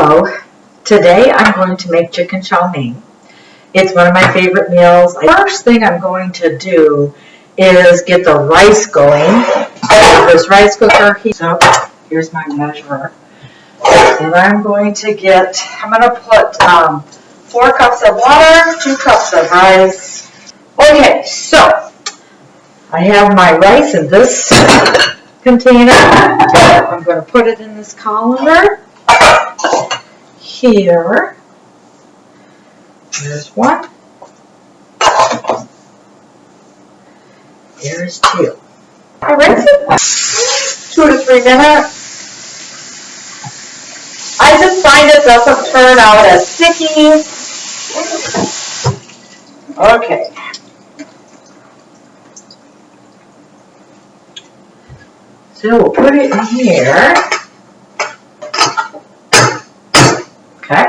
Hello, today I'm going to make chicken chow mein. It's one of my favorite meals. First thing I'm going to do is get the rice going. I have this rice cooker. So here's my measurer. And I'm going to put 4 cups of water, 2 cups of rice. Okay, so I have my rice in this container. I'm going to put it in this colander. Here's one. Here's 2. I rinse it 2 to 3 minutes. I just find it doesn't turn out as sticky. Okay. So we'll put it in here. Okay.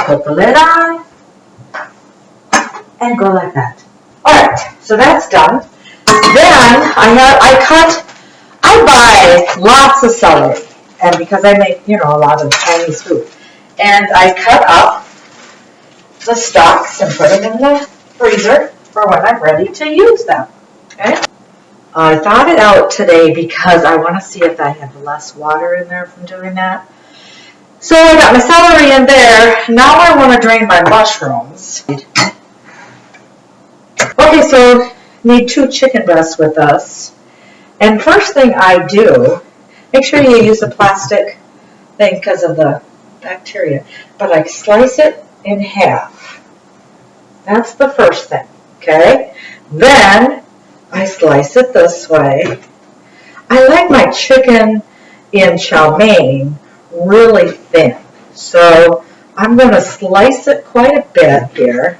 Put the lid on and go like that. Alright, so that's done. Then I buy lots of celery, and because I make, a lot of Chinese food. And I cut up the stalks and put them in the freezer for when I'm ready to use them. Okay? I thawed it out today because I want to see if I have less water in there from doing that. So I got my celery in there. Now I want to drain my mushrooms. Okay, so need 2 chicken breasts with us. And first thing I do, make sure you use a plastic thing because of the bacteria. But I slice it in half. That's the first thing, okay? Then I slice it this way. I like my chicken in Chowmein really thin. So I'm going to slice it quite a bit here.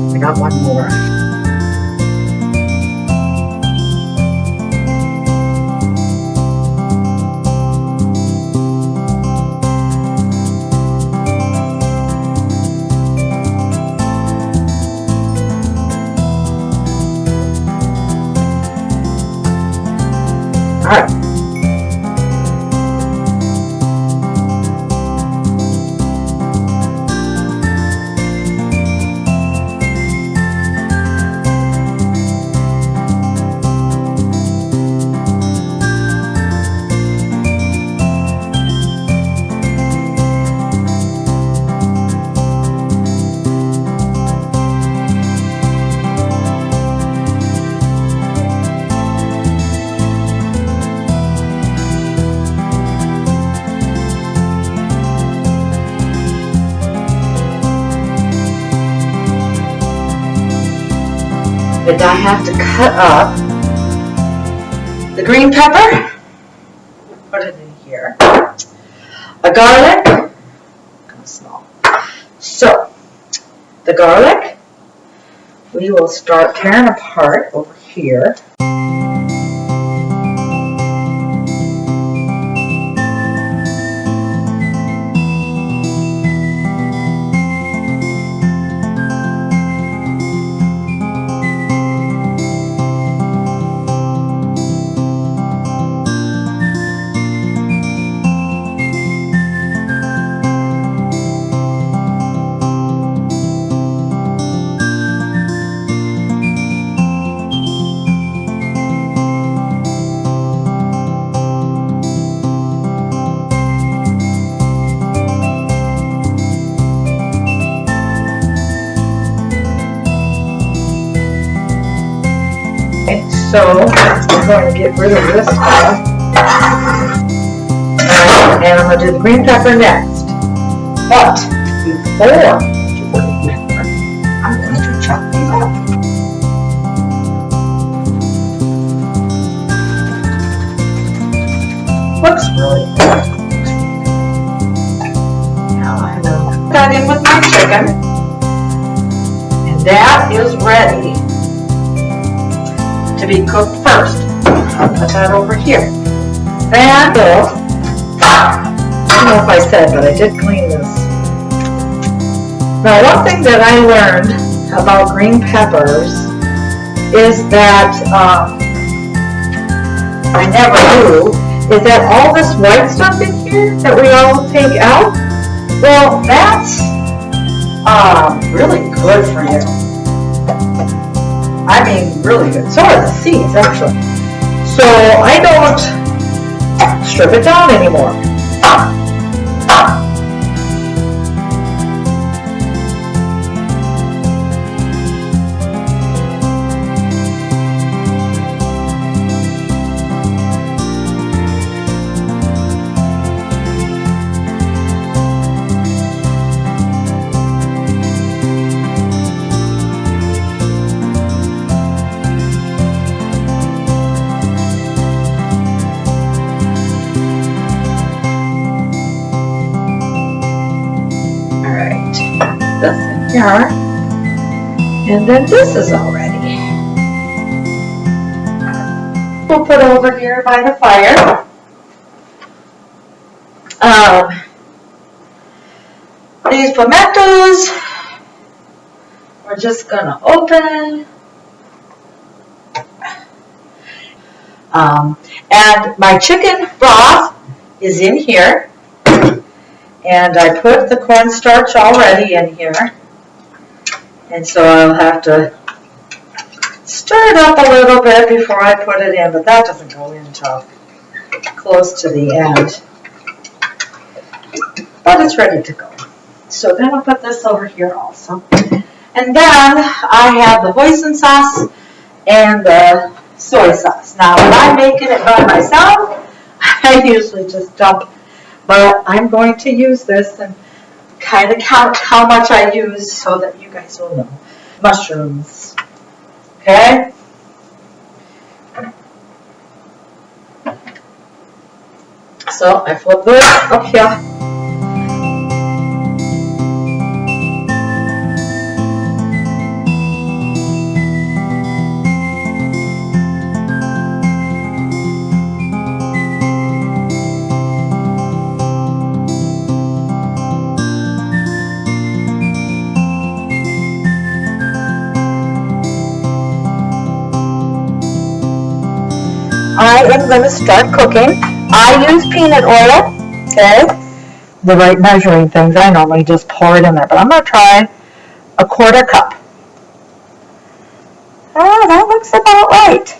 I got one more. All right. And I have to cut up the green pepper, put it in here, a garlic, kind of small. So the garlic, we will start tearing apart over here. So I'm going to get rid of this stuff. And I'm going to do the green pepper next. But before I do the green pepper, I'm going to chop these up. Looks really good. Now I will put that in with my chicken. And that is ready to be cooked first. I'll put that over here. And I don't know if I said, but I did clean this. Now, one thing that I learned about green peppers is that I never knew, is that all this white stuff in here that we all take out, well, that's really good for you. I mean, really good. So are the seeds, actually. So I don't strip it down anymore. This in here, and then this is all ready. We'll put over here by the fire. These pimentos, we're just gonna open. And my chicken broth is in here. And I put the cornstarch already in here. And so I'll have to stir it up a little bit before I put it in, but that doesn't go in until close to the end. But it's ready to go. So then I'll put this over here also. And then I have the hoisin sauce and the soy sauce. Now when I'm making it by myself, I usually just dump. But I'm going to use this and kind of count how much I use so that you guys will know. Mushrooms. Okay? So I flip this up here. I am going to start cooking. I use peanut oil, okay? The right measuring things, I normally just pour it in there, but I'm going to try a 1/4 cup. Oh, that looks about right.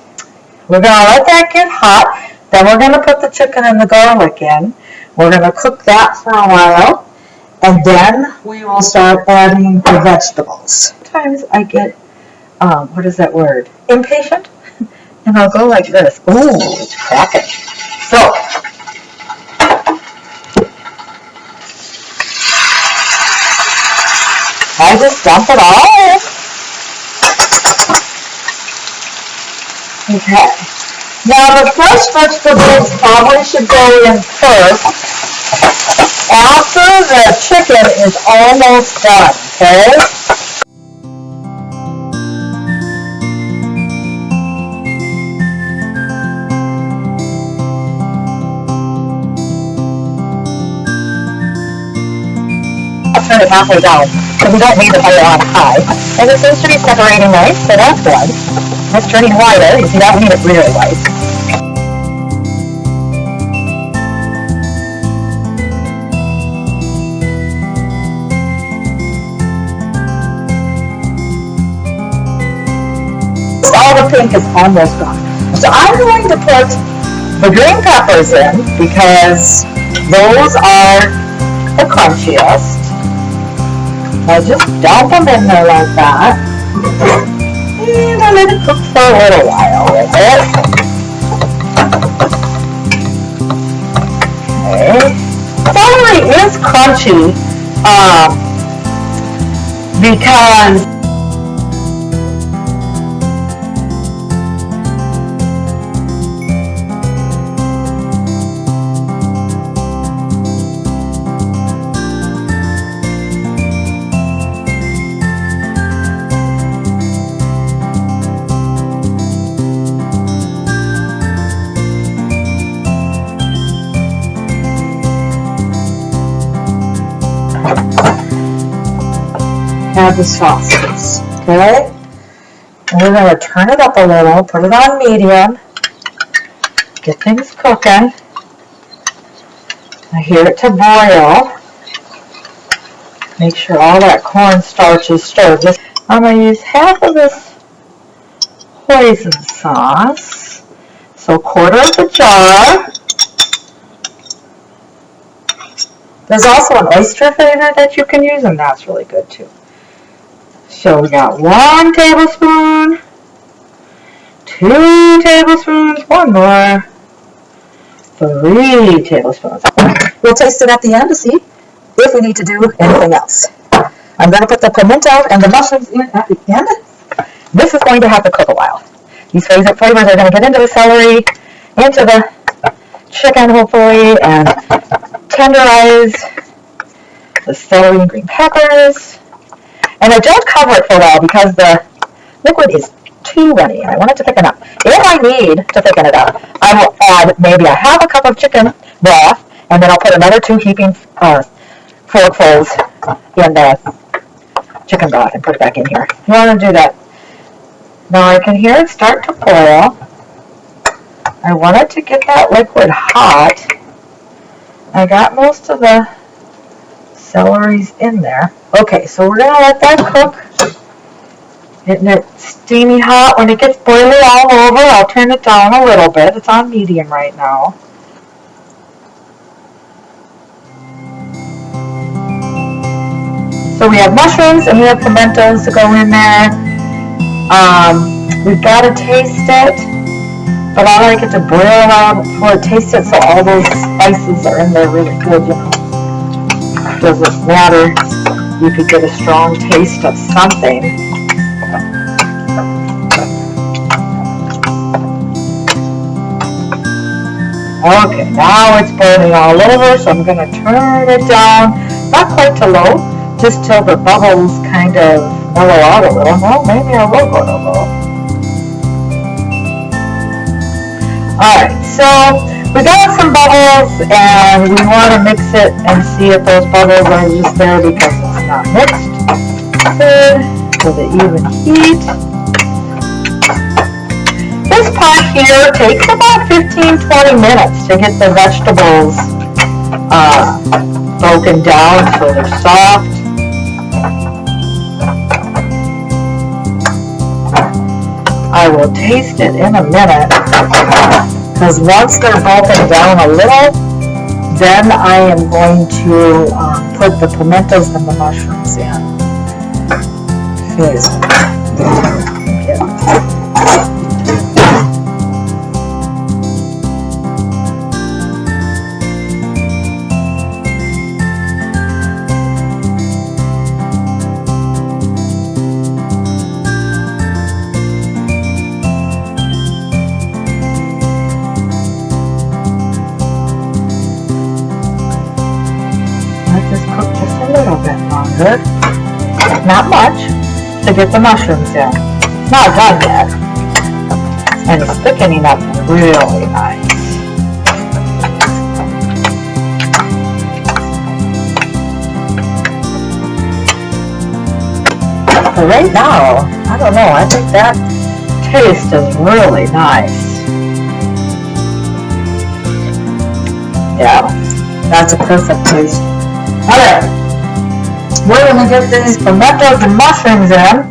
We're going to let that get hot. Then we're going to put the chicken and the garlic in. We're going to cook that for a while. And then we will start adding the vegetables. Sometimes I get, what is that word? Impatient. And I'll go like this. Ooh, it's cracking. So, I just dump it all in. Okay. Now the fresh vegetables probably should go in first after the chicken is almost done, okay? Turn it halfway down, so we don't leave the fire on high. And it seems to be separating nice, so that's good. It's turning whiter, you see that, we need it really white. All the pink is almost gone. So I'm going to put the green peppers in because those are the crunchiest. I just dump them in there like that. And I'll let it cook for a little while with it. Okay. Celery is crunchy because add the sauces, okay? And we're going to turn it up a little, put it on medium, get things cooking. I hear it to boil. Make sure all that cornstarch is stirred. I'm going to use half of this hoisin sauce, so a quarter of the jar. There's also an oyster flavor that you can use, and that's really good too. So we got 1 tablespoon, 2 tablespoons, 1 more, 3 tablespoons. We'll taste it at the end to see if we need to do anything else. I'm going to put the pimento and the mushrooms in at the end. This is going to have to cook a while. These flavors are going to get into the celery, into the chicken hopefully, and tenderize the celery and green peppers. And I don't cover it for a while because the liquid is too runny and I want it to thicken up. If I need to thicken it up, I will add maybe a half a cup of chicken broth, and then I'll put another 2 heaping forkfuls in the chicken broth and put it back in here. You want to do that. Now I can hear it start to boil. I wanted to get that liquid hot. I got most of the celery's in there. Okay, so we're going to let that cook. Getting it steamy hot. When it gets boiling all over, I'll turn it down a little bit. It's on medium right now. So we have mushrooms and we have pimentos to go in there. We've got to taste it, but I like it to boil around before I taste it so all those spices are in there really good, you know. Doesn't matter. You could get a strong taste of something. Okay, now it's boiling all over, so I'm going to turn it down, not quite to low, just till the bubbles kind of mellow out a little. Well, maybe I will go to low. Alright, so we got some bubbles, and we want to mix it and see if those bubbles are just there because it's not mixed. Good, with an even heat. This part here takes about 15-20 minutes to get the vegetables broken down so they're soft. I will taste it in a minute, because once they're broken down a little, then I am going to put the pimentos and the mushrooms in. Not much, to get the mushrooms in. It's not done yet. And it's thickening up really nice. But right now, I don't know, I think that taste is really nice. Yeah, that's a perfect taste. Alright. We're going to get these pimentos and mushrooms in.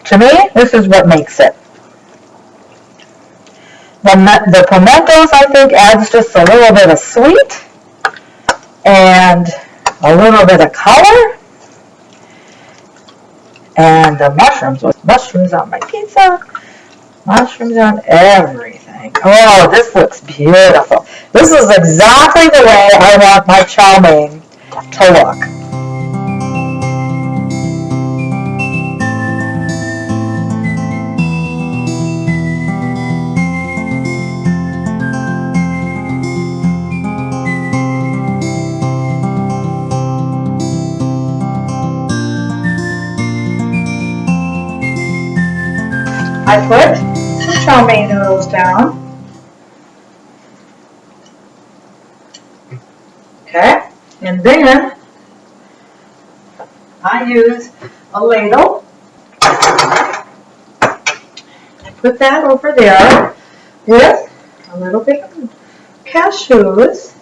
To me, this is what makes it. The pimentos, I think, adds just a little bit of sweet and a little bit of color. And the mushrooms, with mushrooms on my pizza, mushrooms on everything. Oh, this looks beautiful. This is exactly the way I want my chow mein to look. I put some Chowmein noodles down. Okay, and then I use a ladle. I put that over there with a little bit of cashews.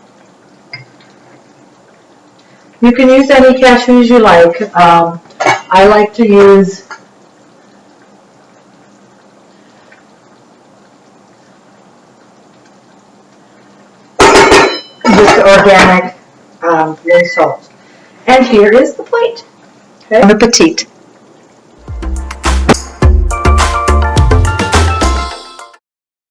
You can use any cashews you like. I like to use just organic green salt. And here is the plate. Okay. Bon appetit.